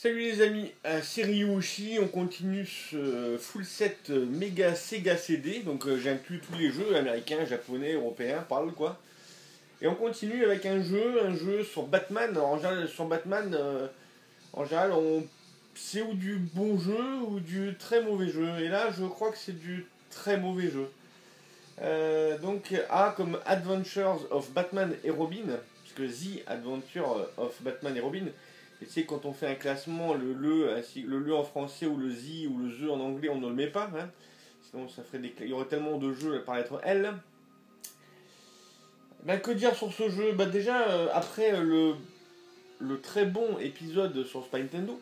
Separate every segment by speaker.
Speaker 1: Salut les amis, c'est Ryushi, on continue ce full set méga Sega CD, donc j'inclus tous les jeux américains, japonais, européens, parle quoi. Et on continue avec un jeu sur Batman. Alors, en général, sur Batman, en général, c'est ou du bon jeu ou du très mauvais jeu. Et là, je crois que c'est du très mauvais jeu. Donc A comme Adventures of Batman et Robin, puisque The Adventure of Batman et Robin. Et tu sais, quand on fait un classement, le en français ou le Z ou le The en anglais, on ne le met pas. Hein. Sinon, il y aurait tellement de jeux par lettre L. Ben, que dire sur ce jeu? Bah, déjà, après le très bon épisode sur Super Nintendo,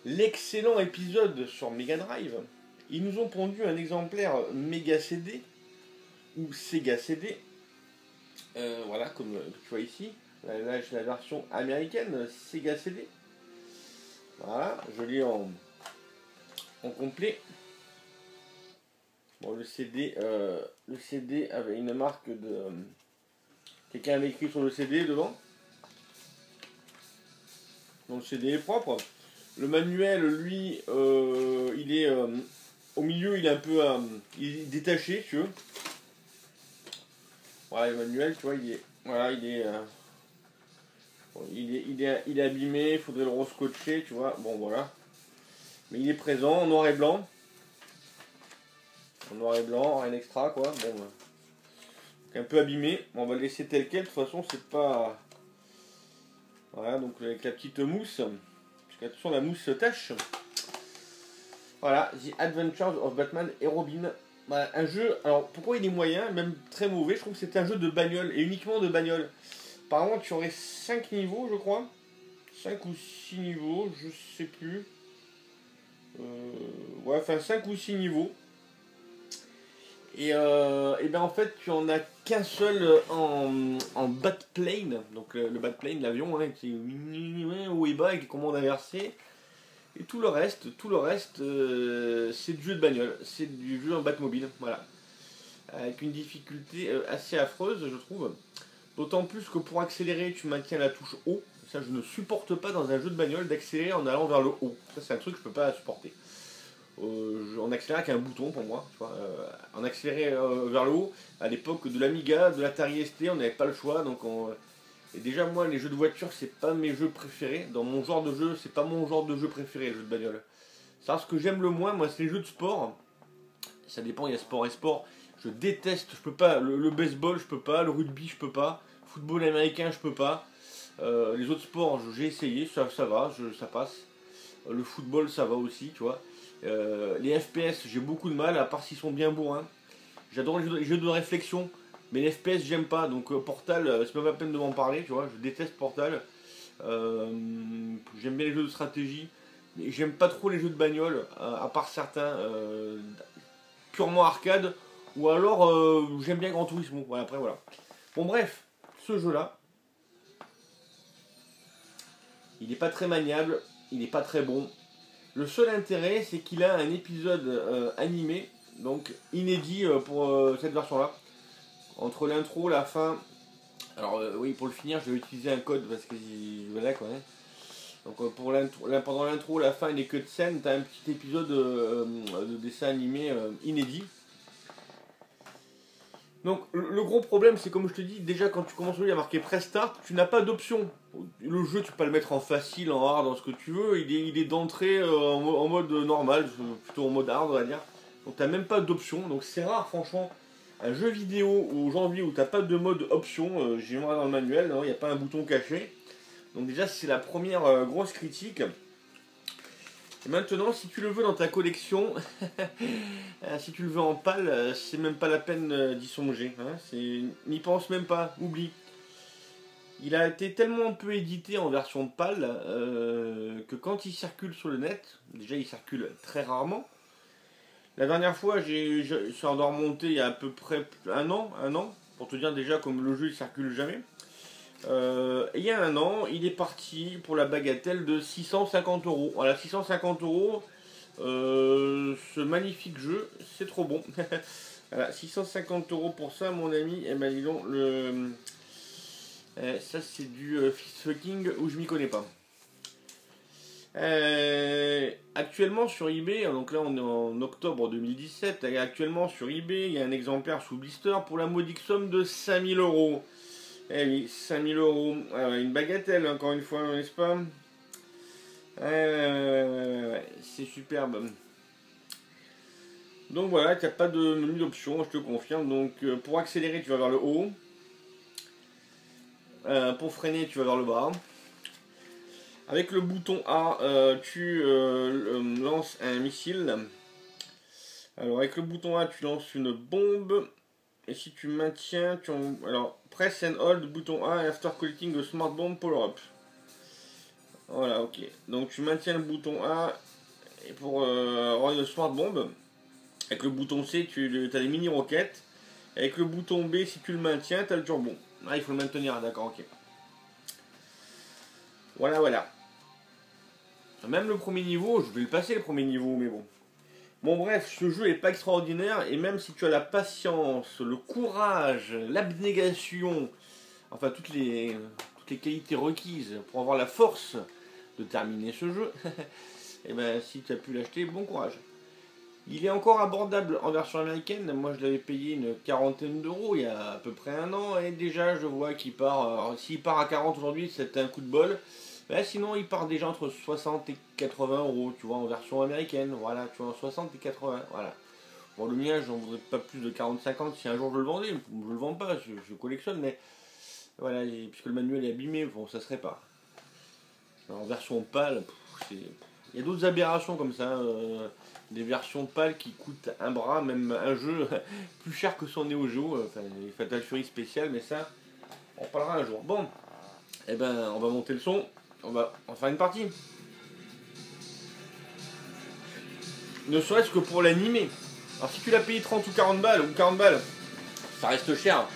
Speaker 1: l'excellent épisode sur Mega Drive, ils nous ont pondu un exemplaire Mega CD ou Sega CD. Voilà, comme tu vois ici. Là, j'ai la version américaine, Sega CD. Voilà, je l'ai en complet. Bon, le CD avait une marque de. Quelqu'un avait écrit sur le CD devant. Donc le CD est propre. Le manuel, lui, il est au milieu, il est un peu il est détaché, tu veux. Voilà, le manuel, tu vois, il est. Voilà, il est abîmé, il faudrait le rescotcher, tu vois. Bon, voilà. Mais il est présent en noir et blanc. En noir et blanc, rien extra, quoi. Bon, un peu abîmé. Bon, on va le laisser tel quel. De toute façon, c'est pas. Voilà, donc avec la petite mousse. Parce qu'attention, la mousse se tâche. Voilà, The Adventures of Batman et Robin. Voilà, un jeu. Alors, pourquoi il est moyen, même très mauvais? Je trouve que c'est un jeu de bagnole, et uniquement de bagnole. Apparemment, tu aurais 5 niveaux, je crois. 5 ou 6 niveaux, je sais plus. Ouais, enfin 5 ou 6 niveaux. Et ben en fait, tu en as qu'un seul en Batplane. Donc le Batplane, l'avion, hein, qui est haut et bas avec les commandes inversées. Et tout le reste, c'est du jeu de bagnole. C'est du jeu en Batmobile. Voilà. Avec une difficulté assez affreuse, je trouve. D'autant plus que pour accélérer, tu maintiens la touche haut. Ça, je ne supporte pas dans un jeu de bagnole d'accélérer en allant vers le haut. Ça, c'est un truc que je ne peux pas supporter. On accélère avec un bouton pour moi. Tu vois, on accélérait vers le haut. À l'époque de l'Amiga, de l'Atari ST, on n'avait pas le choix. Et déjà, moi, les jeux de voiture, c'est pas mes jeux préférés. Dans mon genre de jeu, c'est pas mon genre de jeu préféré, les jeux de bagnole. Ça, ce que j'aime le moins, moi, c'est les jeux de sport. Ça dépend, il y a sport et sport. Je déteste, je peux pas. Le baseball, je peux pas. Le rugby, je peux pas. Football américain, je peux pas. Les autres sports, j'ai essayé, ça va, ça passe. Le football, ça va aussi, tu vois. Les FPS, j'ai beaucoup de mal, à part s'ils sont bien bourrins. J'adore les jeux de réflexion, mais les FPS, j'aime pas. Donc Portal, c'est pas la peine de m'en parler, tu vois. Je déteste Portal. J'aime bien les jeux de stratégie, mais j'aime pas trop les jeux de bagnole, à part certains purement arcade, ou alors j'aime bien Gran Turismo. Voilà, après voilà. Bon bref, ce jeu-là, il n'est pas très maniable, il n'est pas très bon. Le seul intérêt, c'est qu'il a un épisode animé, donc inédit pour cette version-là. Entre l'intro, la fin. Alors, oui, pour le finir, je vais utiliser un code parce que voilà quoi. Hein. Donc, pendant l'intro, la fin et les cutscenes, tu as un petit épisode de dessin animé inédit. Donc le gros problème, c'est comme je te dis, déjà quand tu commences le jeu, il y a marqué Prestart, tu n'as pas d'option. Le jeu, tu peux pas le mettre en facile, en hard, en ce que tu veux. Il est d'entrée en mode normal, plutôt en mode hard, on va dire. Donc tu n'as même pas d'option. Donc c'est rare, franchement, un jeu vidéo aujourd'hui où tu n'as pas de mode option. J'ai vu dans le manuel, il n'y a pas un bouton caché. Donc déjà, c'est la première grosse critique. Et maintenant, si tu le veux dans ta collection, si tu le veux en pâle, c'est même pas la peine d'y songer. Hein, n'y pense même pas, oublie. Il a été tellement peu édité en version pâle que quand il circule sur le net, déjà il circule très rarement. La dernière fois, ça en doit remonter il y a à peu près un an, pour te dire déjà comme le jeu il circule jamais. Il y a un an, il est parti pour la bagatelle de 650 euros. Voilà, 650 euros, ce magnifique jeu, c'est trop bon. Voilà, 650 euros pour ça, mon ami. Et ben, dis donc, ça c'est du fist fucking où je m'y connais pas. Actuellement sur eBay, donc là on est en octobre 2017, actuellement sur eBay, il y a un exemplaire sous blister pour la modique somme de 5000 euros. Eh oui, 5000 euros. Ah ouais, une bagatelle, encore une fois, n'est-ce pas? Ouais, c'est superbe. Donc voilà, tu n'as pas de menu d'options, je te confirme. Donc pour accélérer, tu vas vers le haut. Pour freiner, tu vas vers le bas. Avec le bouton A, tu lances un missile. Alors avec le bouton A, tu lances une bombe. Et si tu maintiens, alors press and hold bouton A after collecting the smart bomb power up. Voilà, ok. Donc tu maintiens le bouton A et pour avoir une smart bomb. Avec le bouton C, tu as les mini roquettes. Avec le bouton B, si tu le maintiens, tu as le turbo. Ah, il faut le maintenir, d'accord, ok. Voilà, voilà. Même le premier niveau, je vais le passer le premier niveau, mais bon. Bon bref, ce jeu est pas extraordinaire et même si tu as la patience, le courage, l'abnégation, enfin toutes les qualités requises pour avoir la force de terminer ce jeu, et ben si tu as pu l'acheter, bon courage. Il est encore abordable en version américaine, moi je l'avais payé une quarantaine d'euros il y a à peu près un an et déjà je vois qu'il part, s'il part à 40 aujourd'hui c'est un coup de bol. Là, sinon, il part déjà entre 60 et 80 euros, tu vois, en version américaine. Voilà, tu vois, 60 et 80, voilà. Bon, le mien, j'en voudrais pas plus de 40-50 si un jour je le vendais. Je le vends pas, je collectionne, mais voilà, puisque le manuel est abîmé, bon, ça serait pas. Alors, en version pâle, il y a d'autres aberrations comme ça, des versions pâles qui coûtent un bras, même un jeu plus cher que son Neo Geo, enfin, les Fatal Fury spécial, mais ça, on parlera un jour. Bon, eh ben, on va monter le son. On va en faire une partie. Ne serait-ce que pour l'animer. Alors si tu l'as payé 30 ou 40 balles, ou 40 balles, ça reste cher.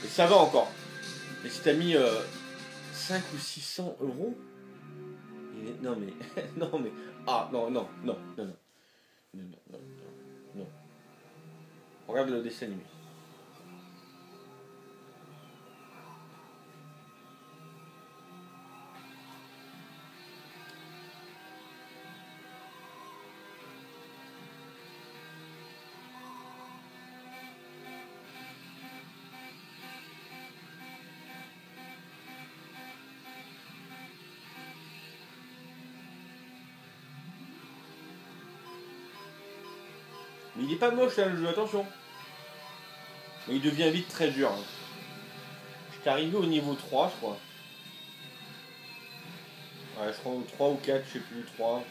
Speaker 1: Et ça va encore. Mais si t'as mis 5 ou 600 euros, non mais, non mais, ah non, non, non, non, non, non, non, non, non. Regarde le dessin animé. Mais il est pas moche là le jeu, attention. Mais il devient vite très dur. Hein. J'étais arrivé au niveau 3, je crois. Ouais, je crois au 3 ou 4, je sais plus, 3.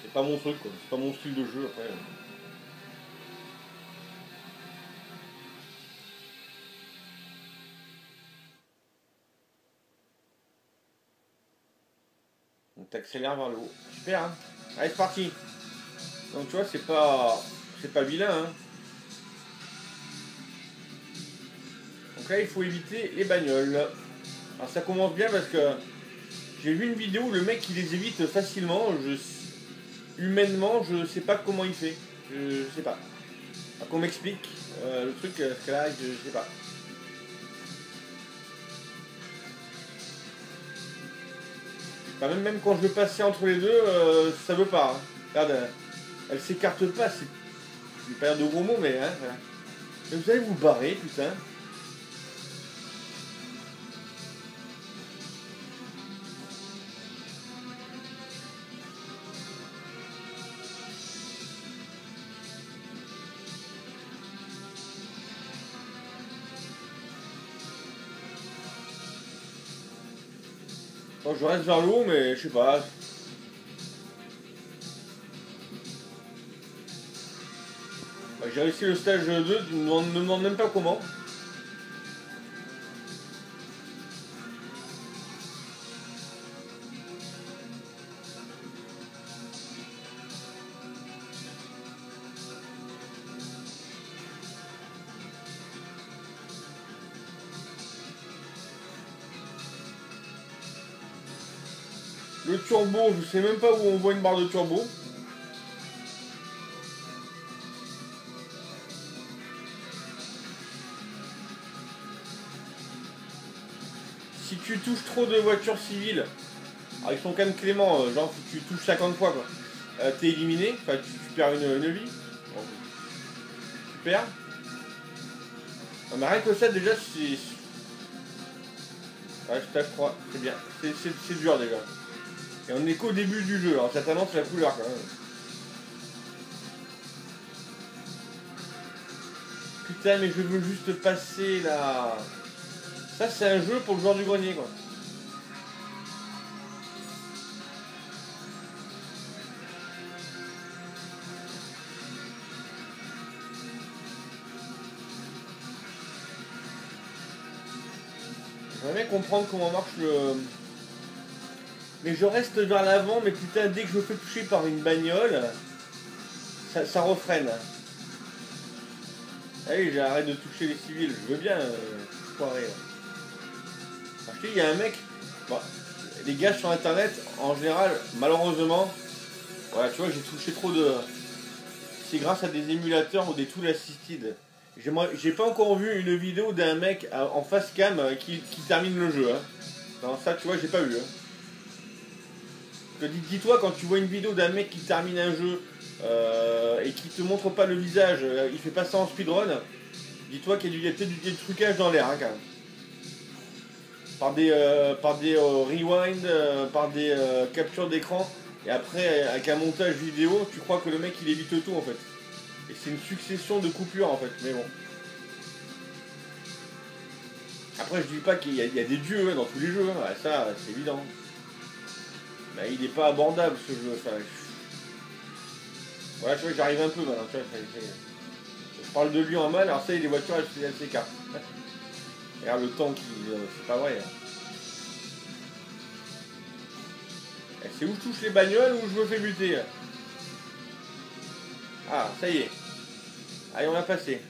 Speaker 1: C'est pas mon truc, quoi. C'est pas mon style de jeu après. Donc t'accélères vers le haut. Super, hein. Allez, c'est parti. Donc tu vois, c'est pas vilain, hein. Donc là, il faut éviter les bagnoles. Alors ça commence bien parce que j'ai vu une vidéo où le mec il les évite facilement. Humainement, je sais pas comment il fait. Je sais pas. Alors qu'on m'explique le truc, parce que là, je sais pas. Enfin, même quand je veux passer entre les deux, ça veut pas. Hein. Regarde, elle s'écarte pas. Je vais pas dire de gros mots, mais hein, voilà. Mais vous allez vous barrer, putain. Bon, je reste vers le haut, mais je sais pas. J'ai réussi le stage 2, tu me demandes même pas comment. Le turbo, je sais même pas où on voit une barre de turbo. si tu touches trop de voitures civiles, alors ils sont quand même cléments, genre si tu touches 50 fois quoi, t'es éliminé, enfin tu perds une vie. Bon, tu perds. Non, mais rien que ça déjà c'est. Ouais, je crois, c'est bien. C'est dur déjà. Et on est qu'au début du jeu, alors ça t'annonce la couleur quand même. Putain mais je veux juste passer là. Ça c'est un jeu pour le joueur du grenier quoi. J'aimerais bien comprendre comment marche le. Mais je reste vers l'avant, mais putain dès que je me fais toucher par une bagnole, ça refreine. Allez, j'arrête de toucher les civils, je veux bien foirer. Parce qu'il y a un mec, bon, les gars sur internet, en général, malheureusement, voilà, tu vois, j'ai touché trop de. C'est grâce à des émulateurs ou des tools assisted. J'ai pas encore vu une vidéo d'un mec en face cam qui termine le jeu. Hein. Non, ça, tu vois, j'ai pas vu. Hein. Dis-toi, quand tu vois une vidéo d'un mec qui termine un jeu et qui te montre pas le visage, il fait pas ça en speedrun, dis-toi qu'il y a peut-être du trucage dans l'air, hein, quand même. Par des rewind, par des captures d'écran, et après, avec un montage vidéo, tu crois que le mec il évite tout en fait. Et c'est une succession de coupures en fait, mais bon. Après, je dis pas qu'il y a des dieux hein, dans tous les jeux, hein. Ouais, ça c'est évident. Mais il n'est pas abordable ce jeu. Enfin, voilà, tu vois, j'arrive un peu maintenant. Tu vois, je parle de lui en mal, alors ça, les voitures elles s'écartent. Regarde le temps qui. C'est pas vrai. Hein. C'est où je touche les bagnoles ou je me fais buter. Ah, ça y est. Allez, on l'a passé.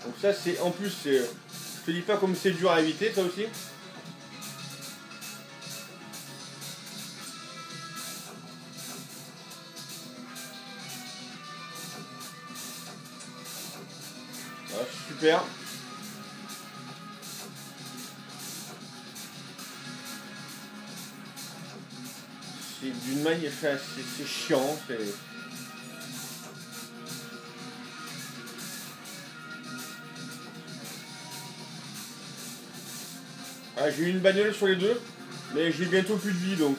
Speaker 1: Donc ça c'est en plus je te dis pas comme c'est dur à éviter ça aussi. Voilà, super. C'est d'une manière, c'est chiant, c'est. Ah, j'ai eu une bagnole sur les deux, mais j'ai bientôt plus de vie donc.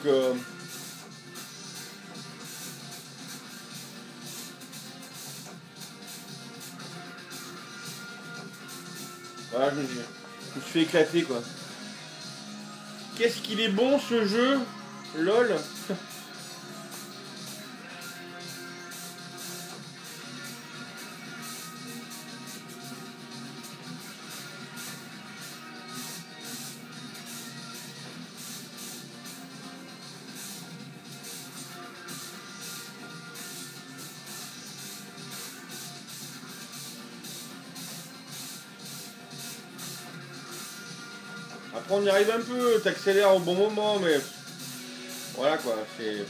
Speaker 1: Voilà, je me suis fait éclater quoi. Qu'est-ce qu'il est bon ce jeu, lol. Après on y arrive un peu, t'accélères au bon moment, mais voilà quoi, c'est.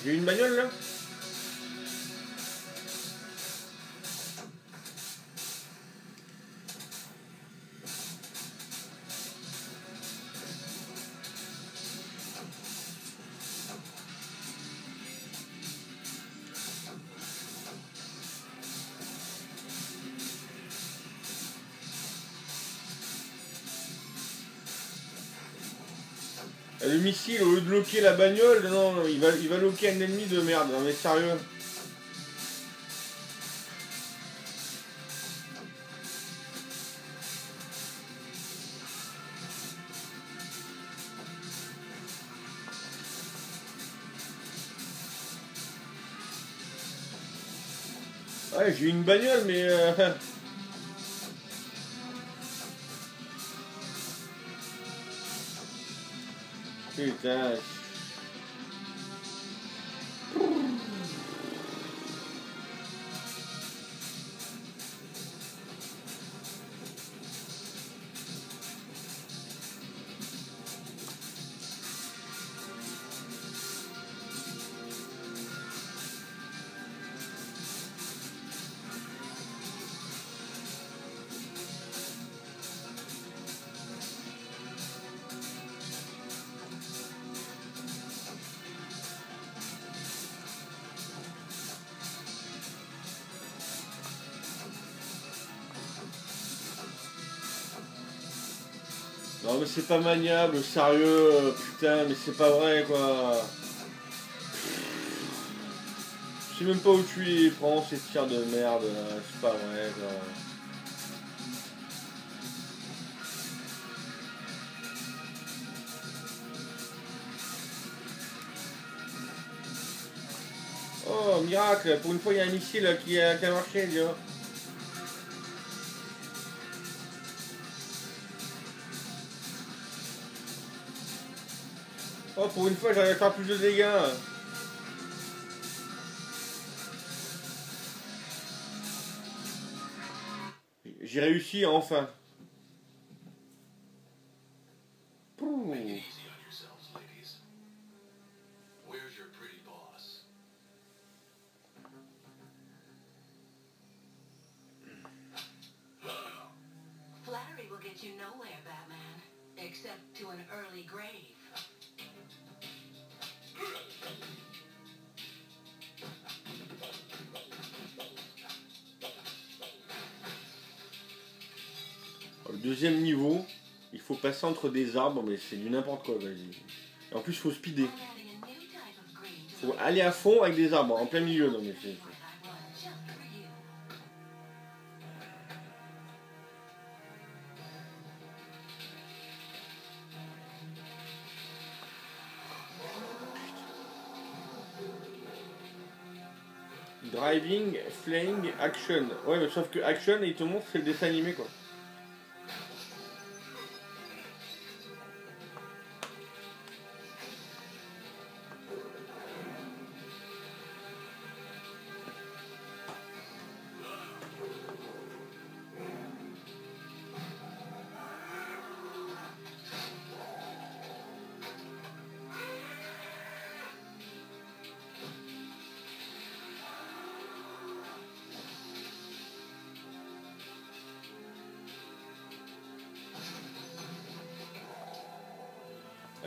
Speaker 1: J'ai eu une bagnole là. Le missile, au lieu de loquer la bagnole, non, il va loquer un ennemi de merde, non mais sérieux. Ouais, j'ai eu une bagnole, mais. Putain. Non mais c'est pas maniable, sérieux, putain, mais c'est pas vrai quoi. Je sais même pas où tu les prends ces tirs de merde, c'est pas vrai quoi. Oh miracle, pour une fois il y a un missile qui a marché, dis donc. Oh pour une fois j'arrive à faire plus de dégâts. J'ai réussi enfin. Pouh.
Speaker 2: Flattery will get you nowhere, Batman, except to an early grave.
Speaker 1: Le deuxième niveau, il faut passer entre des arbres, mais c'est du n'importe quoi, vas-y. Et en plus, il faut speeder. Il faut aller à fond avec des arbres, en plein milieu, non mais c'est... Driving, flying, action. Ouais, mais sauf que action, il te montre, c'est le dessin animé, quoi.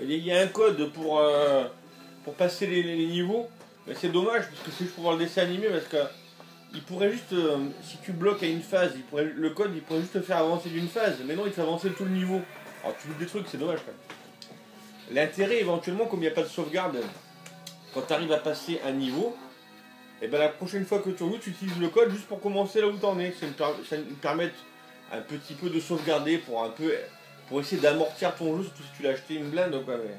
Speaker 1: Il y a un code pour passer les niveaux, mais c'est dommage parce que c'est juste pour voir le dessin animé parce que il pourrait juste, si tu bloques à une phase, le code il pourrait juste te faire avancer d'une phase, mais non il te fait avancer tout le niveau. Alors tu loupes des trucs, c'est dommage quand même. L'intérêt éventuellement, comme il n'y a pas de sauvegarde, quand tu arrives à passer un niveau, et ben la prochaine fois que tu rejoues, tu utilises le code juste pour commencer là où tu en es. Ça me permet un petit peu de sauvegarder pour essayer d'amortir ton jeu, surtout si tu l'as acheté une blinde quoi. Mais...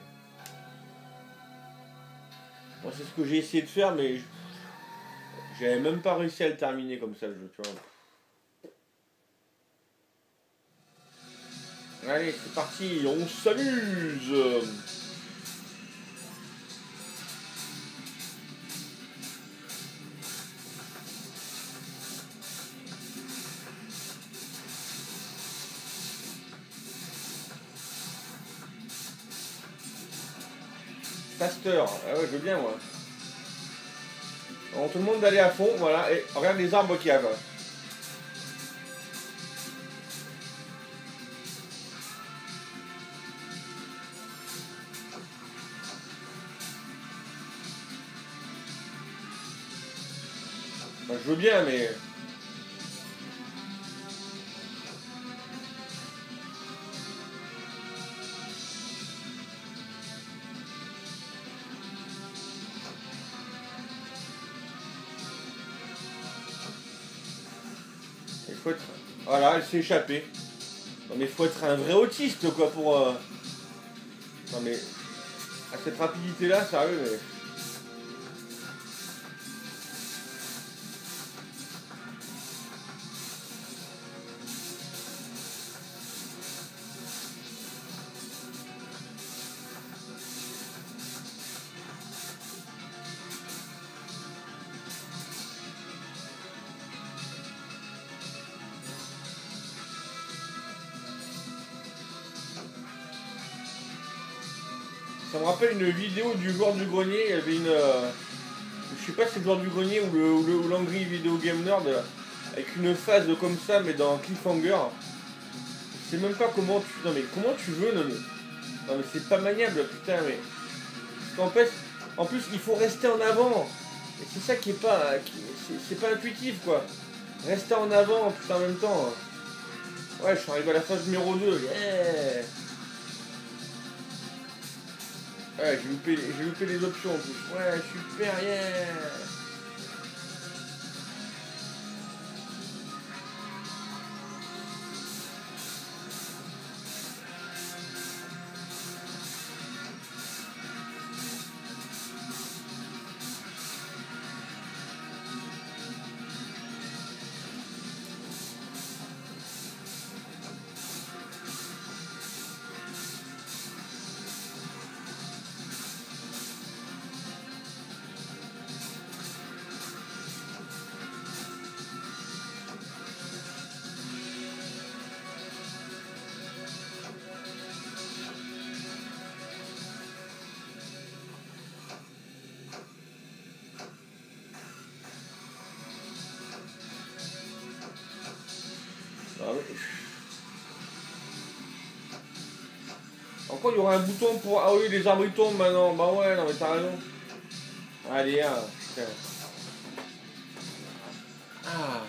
Speaker 1: Moi c'est ce que j'ai essayé de faire, mais j'avais même pas réussi à le terminer comme ça le jeu, tu vois. Allez, c'est parti, on s'amuse. Faster, ah ouais, je veux bien moi. On te demande d'aller à fond, voilà, et regarde les arbres qu'il y a quoi. Enfin, je veux bien, mais... Il faut être... Voilà, elle s'est échappée. Non mais il faut être un vrai autiste quoi pour... Non mais... À cette rapidité là, sérieux mais... Ça me rappelle une vidéo du joueur du grenier, il y avait une... je sais pas si c'est le joueur du grenier ou l'Angry Video Game Nerd, avec une phase comme ça, mais dans Cliffhanger. Je sais même pas comment tu... Non mais comment tu veux, non mais c'est pas maniable, putain, mais... En plus, il faut rester en avant. Et c'est ça qui est pas... C'est pas intuitif, quoi. Rester en avant, putain, en même temps. Ouais, je suis arrivé à la phase numéro 2. Yeah. Ouais, j'ai loupé les options en plus. Ouais, super, yeah. Ah ouais. Encore, il y aura un bouton pour... Ah oui, les arbres ils tombent maintenant. Bah ouais, non mais t'as raison. Allez, hein, putain. Ah.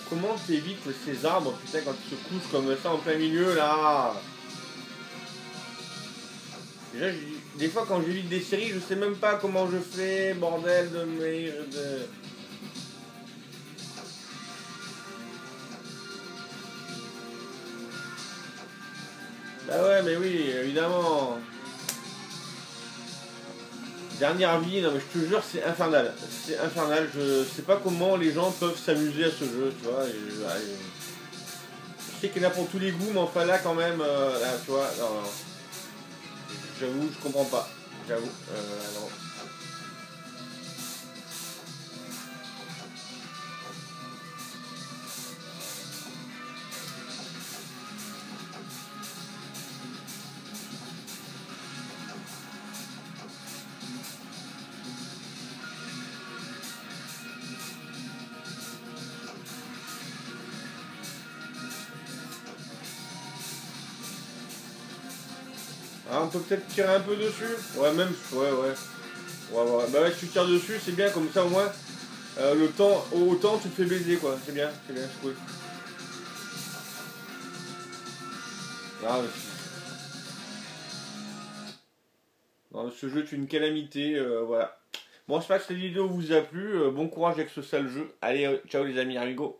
Speaker 1: Comment t'évites ces arbres, putain, quand ils se couchent comme ça en plein milieu, là? Déjà, des fois, quand j'évite des séries, je sais même pas comment je fais, bordel de merde. Bah ouais, mais oui, évidemment. Dernière vie, non mais je te jure, c'est infernal. C'est infernal, je sais pas comment les gens peuvent s'amuser à ce jeu, tu vois. Je sais qu'il y en a pour tous les goûts, mais enfin là, quand même, là, tu vois, non, non. J'avoue, je comprends pas. J'avoue, non. Ah, on peut peut-être tirer un peu dessus. Ouais, même, ouais, ouais. Ouais, ouais. Bah ouais, si tu tires dessus, c'est bien, comme ça au moins, le temps, autant tu te fais baiser, quoi. C'est bien, c'est cool. Ah, mais non, ce jeu est une calamité, voilà. Bon, j'espère que cette vidéo vous a plu. Bon courage avec ce sale jeu. Allez, ciao les amis, amigo.